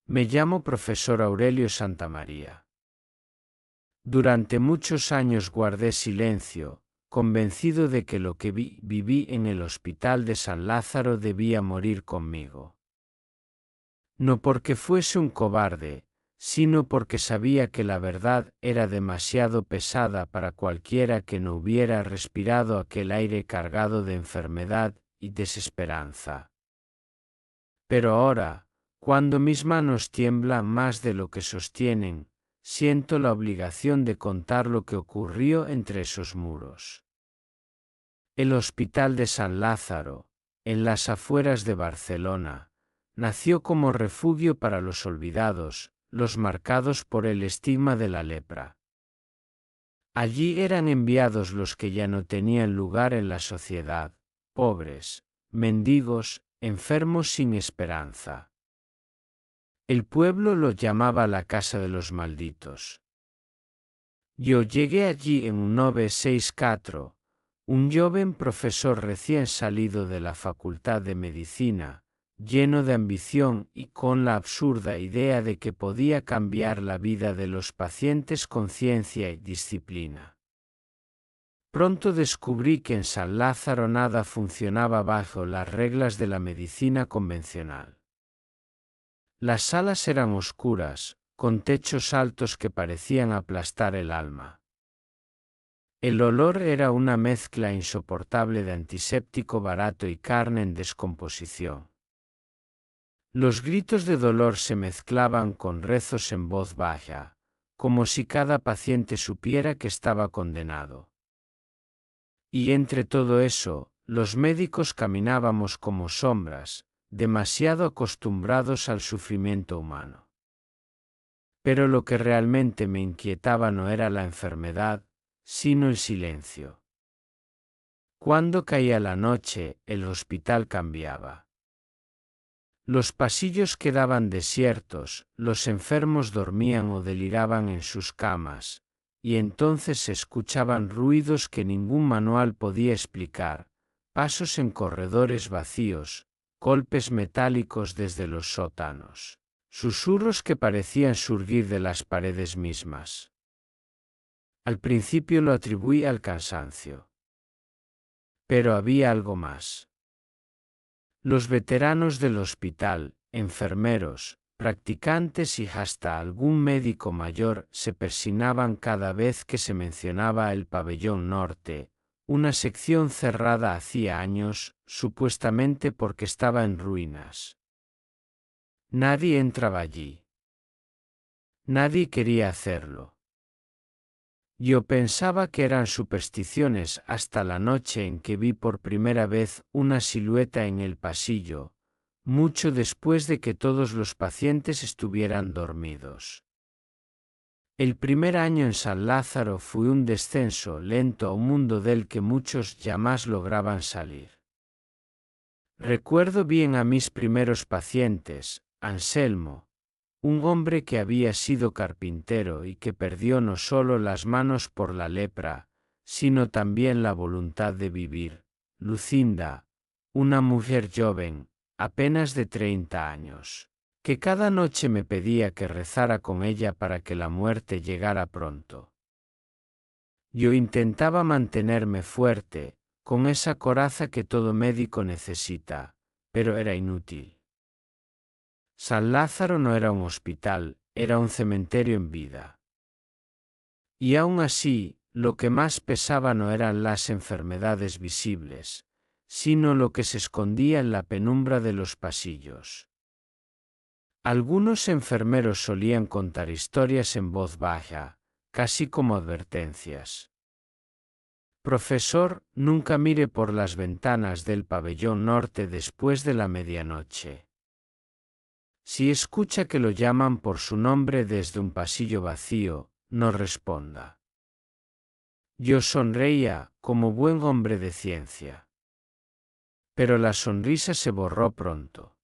Me llamo profesor Aurelio Santamaría. Durante muchos años guardé silencio, convencido de que lo que viví en el hospital de San Lázaro debía morir conmigo. No porque fuese un cobarde, sino porque sabía que la verdad era demasiado pesada para cualquiera que no hubiera respirado aquel aire cargado de enfermedad y desesperanza. Pero ahora, cuando mis manos tiemblan más de lo que sostienen, siento la obligación de contar lo que ocurrió entre esos muros. El Hospital de San Lázaro, en las afueras de Barcelona, nació como refugio para los olvidados, los marcados por el estigma de la lepra. Allí eran enviados los que ya no tenían lugar en la sociedad, pobres, mendigos, enfermos sin esperanza. El pueblo lo llamaba la Casa de los Malditos. Yo llegué allí en un 964, un joven profesor recién salido de la Facultad de Medicina, lleno de ambición y con la absurda idea de que podía cambiar la vida de los pacientes con ciencia y disciplina. Pronto descubrí que en San Lázaro nada funcionaba bajo las reglas de la medicina convencional. Las salas eran oscuras, con techos altos que parecían aplastar el alma. El olor era una mezcla insoportable de antiséptico barato y carne en descomposición. Los gritos de dolor se mezclaban con rezos en voz baja, como si cada paciente supiera que estaba condenado. Y entre todo eso, los médicos caminábamos como sombras, demasiado acostumbrados al sufrimiento humano. Pero lo que realmente me inquietaba no era la enfermedad, sino el silencio. Cuando caía la noche, el hospital cambiaba. Los pasillos quedaban desiertos, los enfermos dormían o deliraban en sus camas, y entonces se escuchaban ruidos que ningún manual podía explicar, pasos en corredores vacíos, golpes metálicos desde los sótanos, susurros que parecían surgir de las paredes mismas. Al principio lo atribuí al cansancio. Pero había algo más. Los veteranos del hospital, enfermeros, practicantes y hasta algún médico mayor se persinaban cada vez que se mencionaba el pabellón norte, una sección cerrada hacía años, supuestamente porque estaba en ruinas. Nadie entraba allí. Nadie quería hacerlo. Yo pensaba que eran supersticiones hasta la noche en que vi por primera vez una silueta en el pasillo, mucho después de que todos los pacientes estuvieran dormidos. El primer año en San Lázaro fue un descenso lento a un mundo del que muchos jamás lograban salir. Recuerdo bien a mis primeros pacientes, Anselmo, un hombre que había sido carpintero y que perdió no solo las manos por la lepra, sino también la voluntad de vivir. Lucinda, una mujer joven, apenas de 30 años, que cada noche me pedía que rezara con ella para que la muerte llegara pronto. Yo intentaba mantenerme fuerte, con esa coraza que todo médico necesita, pero era inútil. San Lázaro no era un hospital, era un cementerio en vida. Y aún así, lo que más pesaba no eran las enfermedades visibles, sino lo que se escondía en la penumbra de los pasillos. Algunos enfermeros solían contar historias en voz baja, casi como advertencias. Profesor, nunca mire por las ventanas del pabellón norte después de la medianoche. Si escucha que lo llaman por su nombre desde un pasillo vacío, no responda. Yo sonreía, como buen hombre de ciencia. Pero la sonrisa se borró pronto.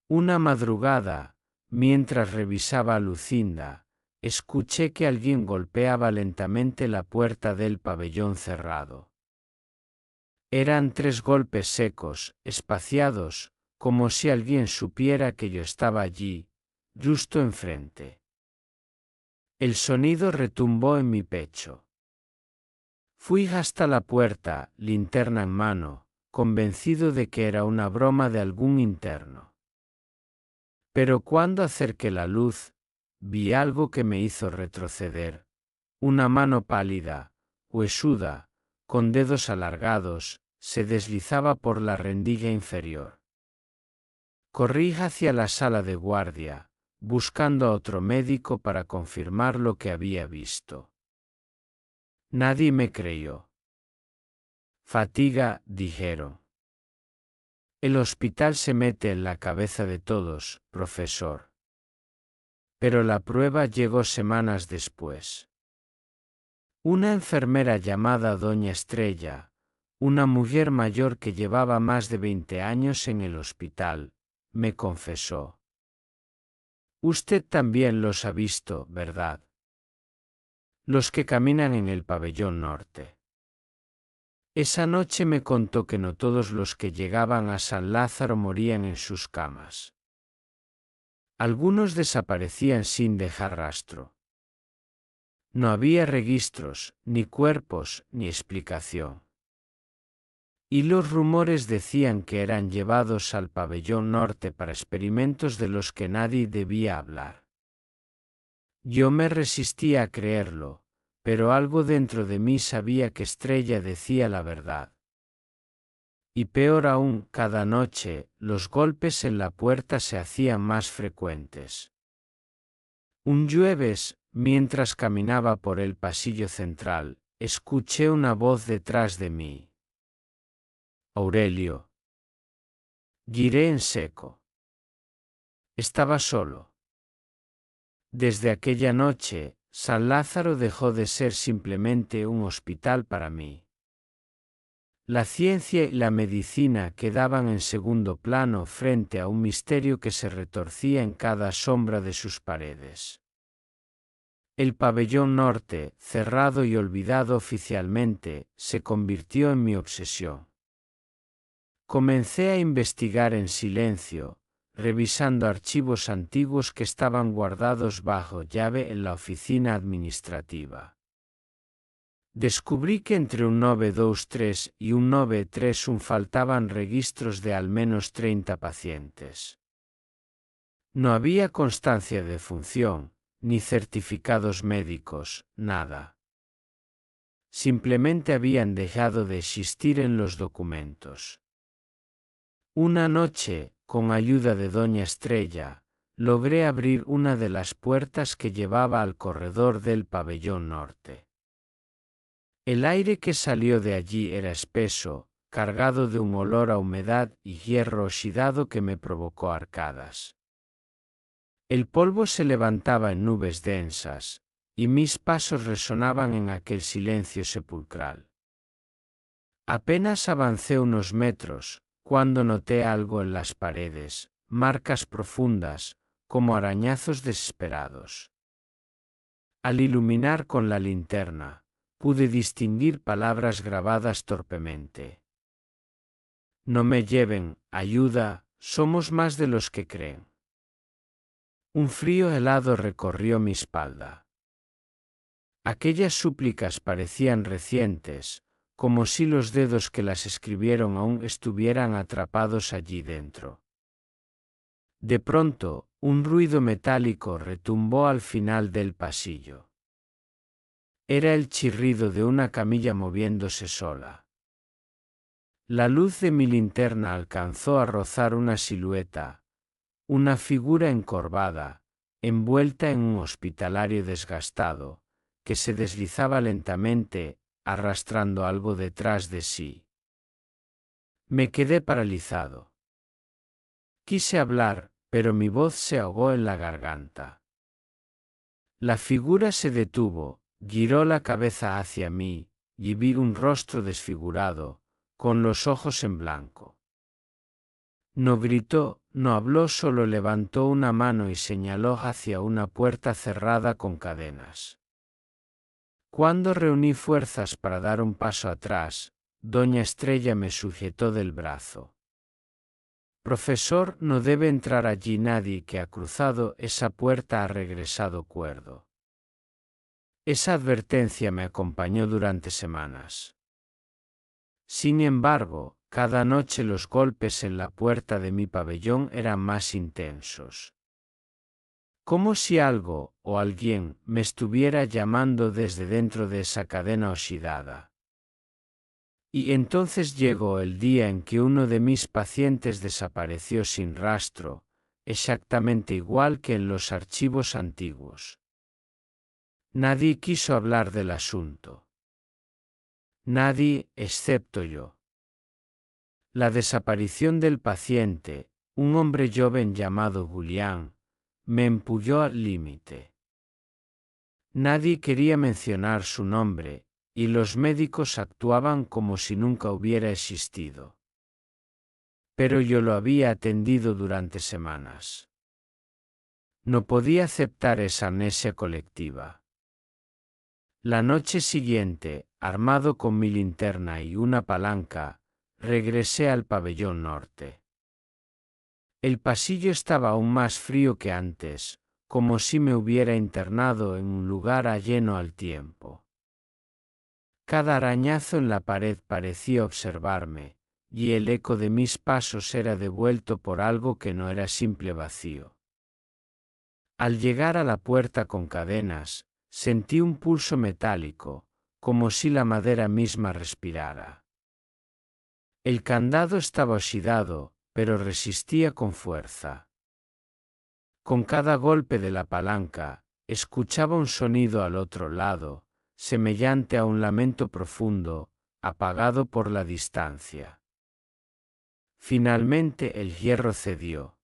Una madrugada, mientras revisaba a Lucinda, escuché que alguien golpeaba lentamente la puerta del pabellón cerrado. Eran 3 golpes secos, espaciados, como si alguien supiera que yo estaba allí, justo enfrente. El sonido retumbó en mi pecho. Fui hasta la puerta, linterna en mano, convencido de que era una broma de algún interno. Pero cuando acerqué la luz, vi algo que me hizo retroceder. Una mano pálida, huesuda, con dedos alargados, se deslizaba por la rendija inferior. Corrí hacia la sala de guardia, buscando a otro médico para confirmar lo que había visto. Nadie me creyó. Fatiga, dijeron. El hospital se mete en la cabeza de todos, profesor. Pero la prueba llegó semanas después. Una enfermera llamada Doña Estrella, una mujer mayor que llevaba más de 20 años en el hospital, me confesó. Usted también los ha visto, ¿verdad? Los que caminan en el pabellón norte. Esa noche me contó que no todos los que llegaban a San Lázaro morían en sus camas. Algunos desaparecían sin dejar rastro. No había registros, ni cuerpos, ni explicación. Y los rumores decían que eran llevados al pabellón norte para experimentos de los que nadie debía hablar. Yo me resistía a creerlo, pero algo dentro de mí sabía que Estrella decía la verdad. Y peor aún, cada noche, los golpes en la puerta se hacían más frecuentes. Un jueves, mientras caminaba por el pasillo central, escuché una voz detrás de mí. Aurelio. Giré en seco. Estaba solo. Desde aquella noche, San Lázaro dejó de ser simplemente un hospital para mí. La ciencia y la medicina quedaban en segundo plano frente a un misterio que se retorcía en cada sombra de sus paredes. El pabellón norte, cerrado y olvidado oficialmente, se convirtió en mi obsesión. Comencé a investigar en silencio, revisando archivos antiguos que estaban guardados bajo llave en la oficina administrativa. Descubrí que entre un 923 y un 931 faltaban registros de al menos 30 pacientes. No había constancia de función, ni certificados médicos, nada. Simplemente habían dejado de existir en los documentos. Una noche, con ayuda de Doña Estrella, logré abrir una de las puertas que llevaba al corredor del pabellón norte. El aire que salió de allí era espeso, cargado de un olor a humedad y hierro oxidado que me provocó arcadas. El polvo se levantaba en nubes densas, y mis pasos resonaban en aquel silencio sepulcral. Apenas avancé unos metros, cuando noté algo en las paredes, marcas profundas, como arañazos desesperados. Al iluminar con la linterna, pude distinguir palabras grabadas torpemente. No me lleven, ayuda, somos más de los que creen. Un frío helado recorrió mi espalda. Aquellas súplicas parecían recientes, como si los dedos que las escribieron aún estuvieran atrapados allí dentro. De pronto, un ruido metálico retumbó al final del pasillo. Era el chirrido de una camilla moviéndose sola. La luz de mi linterna alcanzó a rozar una silueta, una figura encorvada, envuelta en un hospitalario desgastado, que se deslizaba lentamente, arrastrando algo detrás de sí. Me quedé paralizado. Quise hablar, pero mi voz se ahogó en la garganta. La figura se detuvo, giró la cabeza hacia mí, y vi un rostro desfigurado, con los ojos en blanco. No gritó, no habló, solo levantó una mano y señaló hacia una puerta cerrada con cadenas. Cuando reuní fuerzas para dar un paso atrás, Doña Estrella me sujetó del brazo. Profesor, no debe entrar allí nadie que ha cruzado esa puerta ha regresado cuerdo. Esa advertencia me acompañó durante semanas. Sin embargo, cada noche los golpes en la puerta de mi pabellón eran más intensos. Como si algo o alguien me estuviera llamando desde dentro de esa cadena oxidada. Y entonces llegó el día en que uno de mis pacientes desapareció sin rastro, exactamente igual que en los archivos antiguos. Nadie quiso hablar del asunto. Nadie, excepto yo. La desaparición del paciente, un hombre joven llamado Julián, me empujó al límite. Nadie quería mencionar su nombre, y los médicos actuaban como si nunca hubiera existido. Pero yo lo había atendido durante semanas. No podía aceptar esa amnesia colectiva. La noche siguiente, armado con mi linterna y una palanca, regresé al pabellón norte. El pasillo estaba aún más frío que antes, como si me hubiera internado en un lugar ajeno al tiempo. Cada arañazo en la pared parecía observarme, y el eco de mis pasos era devuelto por algo que no era simple vacío. Al llegar a la puerta con cadenas, sentí un pulso metálico, como si la madera misma respirara. El candado estaba oxidado, pero resistía con fuerza. Con cada golpe de la palanca, escuchaba un sonido al otro lado, semejante a un lamento profundo, apagado por la distancia. Finalmente el hierro cedió.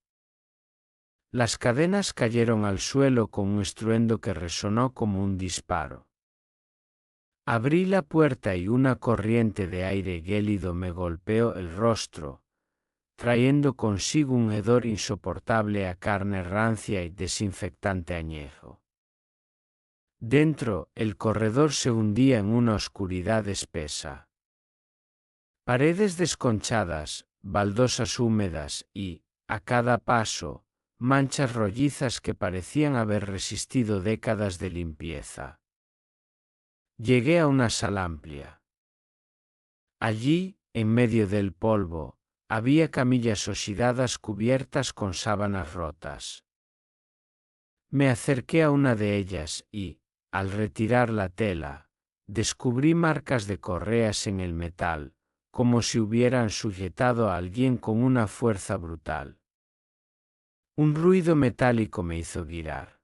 Las cadenas cayeron al suelo con un estruendo que resonó como un disparo. Abrí la puerta y una corriente de aire gélido me golpeó el rostro, trayendo consigo un hedor insoportable a carne rancia y desinfectante añejo. Dentro, el corredor se hundía en una oscuridad espesa. Paredes desconchadas, baldosas húmedas y, a cada paso, manchas rollizas que parecían haber resistido décadas de limpieza. Llegué a una sala amplia. Allí, en medio del polvo, había camillas oxidadas cubiertas con sábanas rotas. Me acerqué a una de ellas y, al retirar la tela, descubrí marcas de correas en el metal, como si hubieran sujetado a alguien con una fuerza brutal. Un ruido metálico me hizo girar.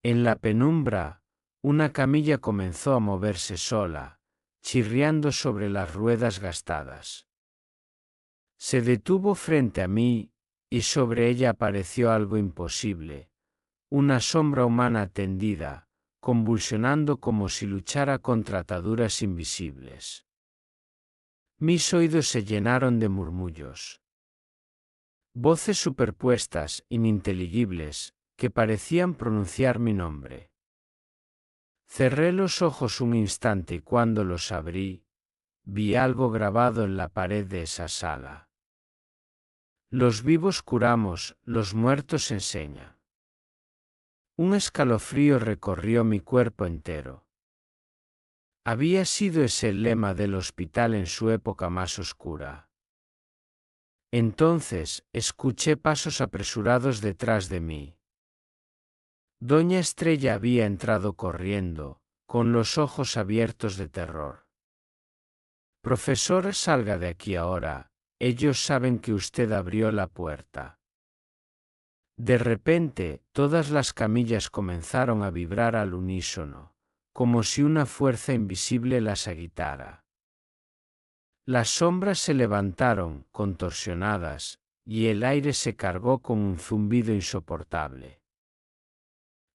En la penumbra, una camilla comenzó a moverse sola, chirriando sobre las ruedas gastadas. Se detuvo frente a mí, y sobre ella apareció algo imposible, una sombra humana tendida, convulsionando como si luchara contra ataduras invisibles. Mis oídos se llenaron de murmullos. Voces superpuestas, ininteligibles, que parecían pronunciar mi nombre. Cerré los ojos un instante y cuando los abrí, vi algo grabado en la pared de esa sala. Los vivos curamos, los muertos enseñan. Un escalofrío recorrió mi cuerpo entero. Había sido ese el lema del hospital en su época más oscura. Entonces, escuché pasos apresurados detrás de mí. Doña Estrella había entrado corriendo, con los ojos abiertos de terror. Profesor, salga de aquí ahora, ellos saben que usted abrió la puerta. De repente, todas las camillas comenzaron a vibrar al unísono, como si una fuerza invisible las agitara. Las sombras se levantaron, contorsionadas, y el aire se cargó con un zumbido insoportable.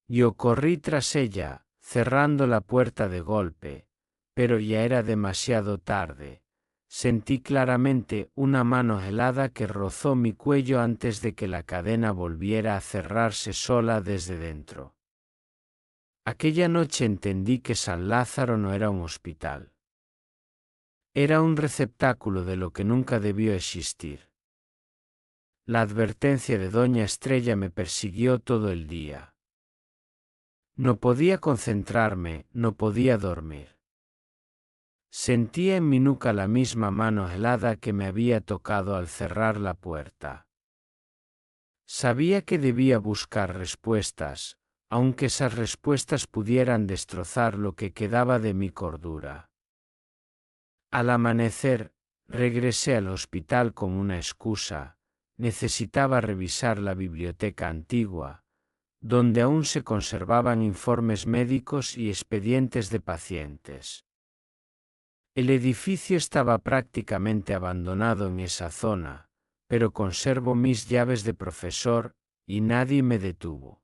Yo corrí tras ella, cerrando la puerta de golpe, pero ya era demasiado tarde. Sentí claramente una mano helada que rozó mi cuello antes de que la cadena volviera a cerrarse sola desde dentro. Aquella noche entendí que San Lázaro no era un hospital. Era un receptáculo de lo que nunca debió existir. La advertencia de doña Estrella me persiguió todo el día. No podía concentrarme, no podía dormir. Sentía en mi nuca la misma mano helada que me había tocado al cerrar la puerta. Sabía que debía buscar respuestas, aunque esas respuestas pudieran destrozar lo que quedaba de mi cordura. Al amanecer, regresé al hospital con una excusa: necesitaba revisar la biblioteca antigua, donde aún se conservaban informes médicos y expedientes de pacientes. El edificio estaba prácticamente abandonado en esa zona, pero conservo mis llaves de profesor, y nadie me detuvo.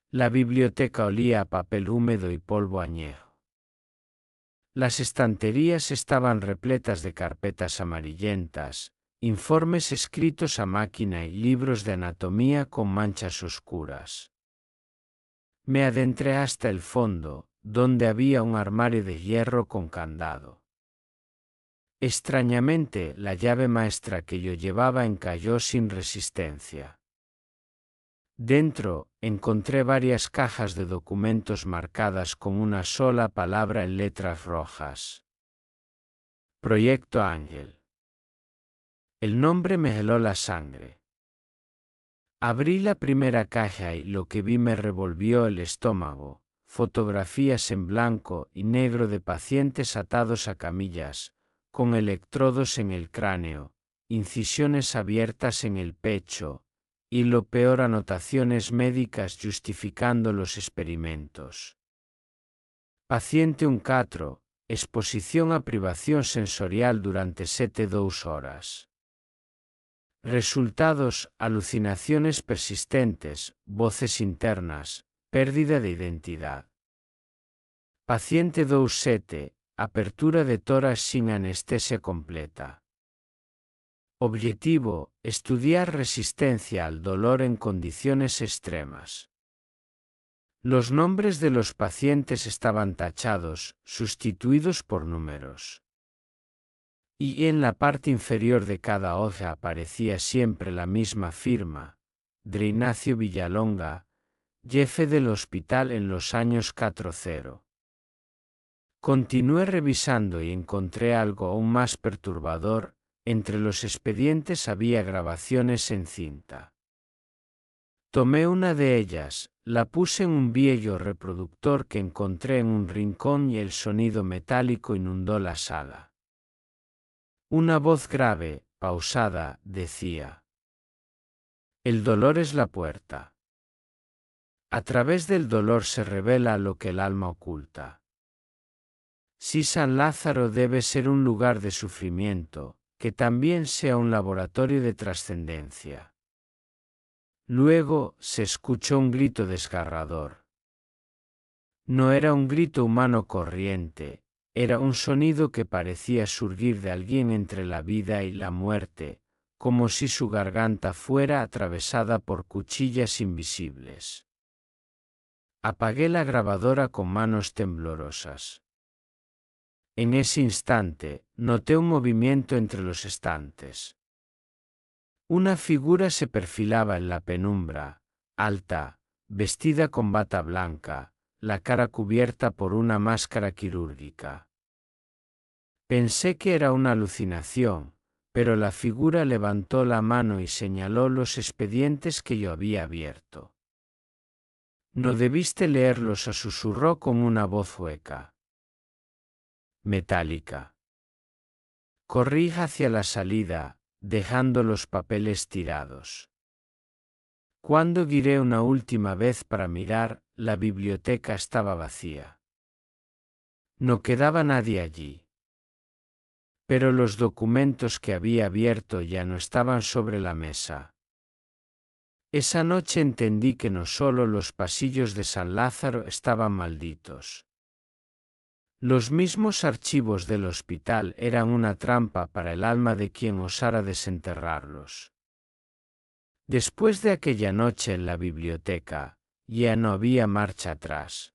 La biblioteca olía a papel húmedo y polvo añejo. Las estanterías estaban repletas de carpetas amarillentas, informes escritos a máquina y libros de anatomía con manchas oscuras. Me adentré hasta el fondo, donde había un armario de hierro con candado. Extrañamente, la llave maestra que yo llevaba encalló sin resistencia. Dentro, encontré varias cajas de documentos marcadas con una sola palabra en letras rojas: Proyecto Ángel. El nombre me heló la sangre. Abrí la primera caja y lo que vi me revolvió el estómago: fotografías en blanco y negro de pacientes atados a camillas, con electrodos en el cráneo, incisiones abiertas en el pecho, y lo peor, anotaciones médicas justificando los experimentos. Paciente 1-4, exposición a privación sensorial durante 72 horas. Resultados: alucinaciones persistentes, voces internas, pérdida de identidad. Paciente 2-7, apertura de tórax sin anestesia completa. Objetivo: estudiar resistencia al dolor en condiciones extremas. Los nombres de los pacientes estaban tachados, sustituidos por números. Y en la parte inferior de cada hoja aparecía siempre la misma firma: de Ignacio Villalonga, jefe del hospital en los años 40. Continué revisando y encontré algo aún más perturbador: entre los expedientes había grabaciones en cinta. Tomé una de ellas, la puse en un viejo reproductor que encontré en un rincón y el sonido metálico inundó la sala. Una voz grave, pausada, decía: el dolor es la puerta. A través del dolor se revela lo que el alma oculta. Si San Lázaro debe ser un lugar de sufrimiento, que también sea un laboratorio de trascendencia. Luego se escuchó un grito desgarrador. No era un grito humano corriente, era un sonido que parecía surgir de alguien entre la vida y la muerte, como si su garganta fuera atravesada por cuchillas invisibles. Apagué la grabadora con manos temblorosas. En ese instante, noté un movimiento entre los estantes. Una figura se perfilaba en la penumbra, alta, vestida con bata blanca, la cara cubierta por una máscara quirúrgica. Pensé que era una alucinación, pero la figura levantó la mano y señaló los expedientes que yo había abierto. No debiste leerlos, susurró con una voz hueca, metálica. Corrí hacia la salida, dejando los papeles tirados. Cuando giré una última vez para mirar, la biblioteca estaba vacía. No quedaba nadie allí. Pero los documentos que había abierto ya no estaban sobre la mesa. Esa noche entendí que no solo los pasillos de San Lázaro estaban malditos. Los mismos archivos del hospital eran una trampa para el alma de quien osara desenterrarlos. Después de aquella noche en la biblioteca, ya no había marcha atrás.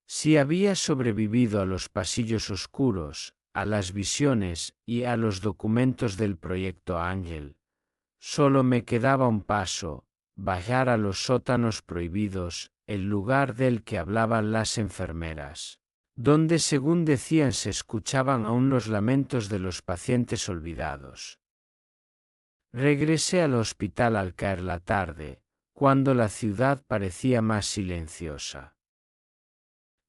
Si había sobrevivido a los pasillos oscuros, a las visiones y a los documentos del Proyecto Ángel, solo me quedaba un paso, bajar a los sótanos prohibidos, el lugar del que hablaban las enfermeras, donde según decían se escuchaban aún los lamentos de los pacientes olvidados. Regresé al hospital al caer la tarde, cuando la ciudad parecía más silenciosa.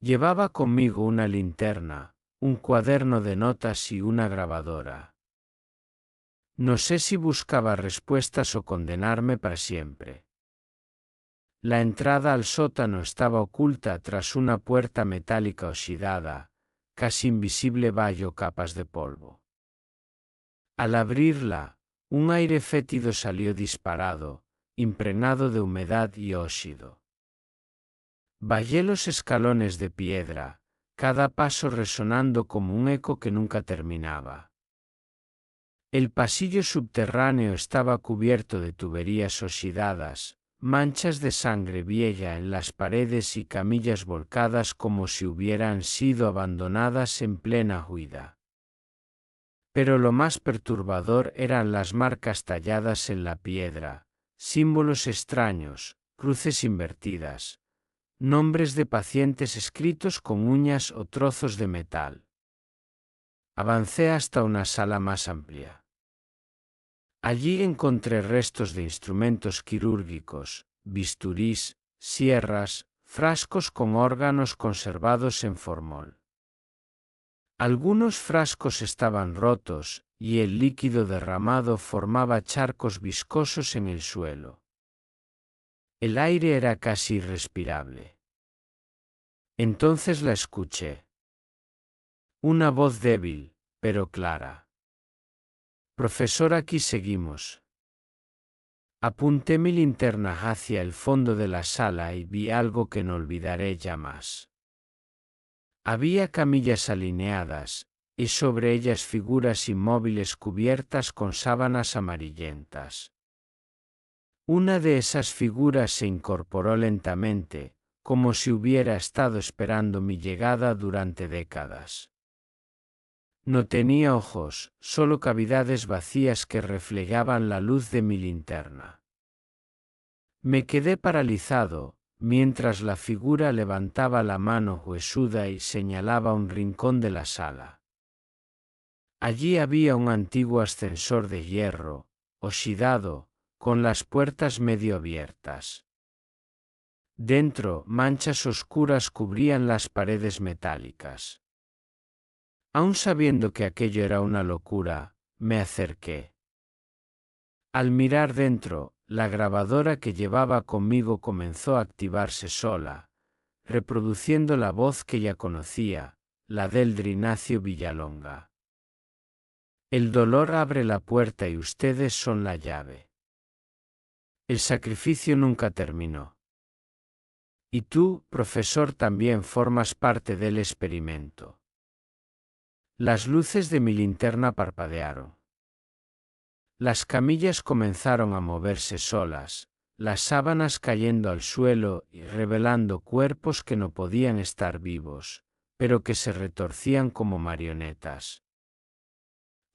Llevaba conmigo una linterna, un cuaderno de notas y una grabadora. No sé si buscaba respuestas o condenarme para siempre. La entrada al sótano estaba oculta tras una puerta metálica oxidada, casi invisible bajo capas de polvo. Al abrirla, un aire fétido salió disparado, impregnado de humedad y óxido. Bajé los escalones de piedra, cada paso resonando como un eco que nunca terminaba. El pasillo subterráneo estaba cubierto de tuberías oxidadas, manchas de sangre vieja en las paredes y camillas volcadas como si hubieran sido abandonadas en plena huida. Pero lo más perturbador eran las marcas talladas en la piedra, símbolos extraños, cruces invertidas, nombres de pacientes escritos con uñas o trozos de metal. Avancé hasta una sala más amplia. Allí encontré restos de instrumentos quirúrgicos, bisturís, sierras, frascos con órganos conservados en formol. Algunos frascos estaban rotos, y el líquido derramado formaba charcos viscosos en el suelo. El aire era casi irrespirable. Entonces la escuché. Una voz débil, pero clara. Profesor, aquí seguimos. Apunté mi linterna hacia el fondo de la sala y vi algo que no olvidaré jamás. Había camillas alineadas, y sobre ellas figuras inmóviles cubiertas con sábanas amarillentas. Una de esas figuras se incorporó lentamente, como si hubiera estado esperando mi llegada durante décadas. No tenía ojos, solo cavidades vacías que reflejaban la luz de mi linterna. Me quedé paralizado, mientras la figura levantaba la mano huesuda y señalaba un rincón de la sala. Allí había un antiguo ascensor de hierro, oxidado, con las puertas medio abiertas. Dentro, manchas oscuras cubrían las paredes metálicas. Aun sabiendo que aquello era una locura, me acerqué. Al mirar dentro, la grabadora que llevaba conmigo comenzó a activarse sola, reproduciendo la voz que ya conocía, la del Ignacio Villalonga. El dolor abre la puerta y ustedes son la llave. El sacrificio nunca terminó. Y tú, profesor, también formas parte del experimento. Las luces de mi linterna parpadearon. Las camillas comenzaron a moverse solas, las sábanas cayendo al suelo y revelando cuerpos que no podían estar vivos, pero que se retorcían como marionetas.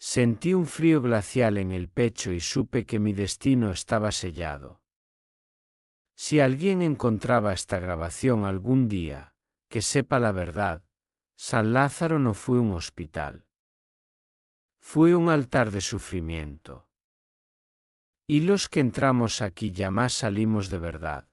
Sentí un frío glacial en el pecho y supe que mi destino estaba sellado. Si alguien encontraba esta grabación algún día, que sepa la verdad, San Lázaro no fue un hospital. Fue un altar de sufrimiento. Y los que entramos aquí jamás salimos de verdad.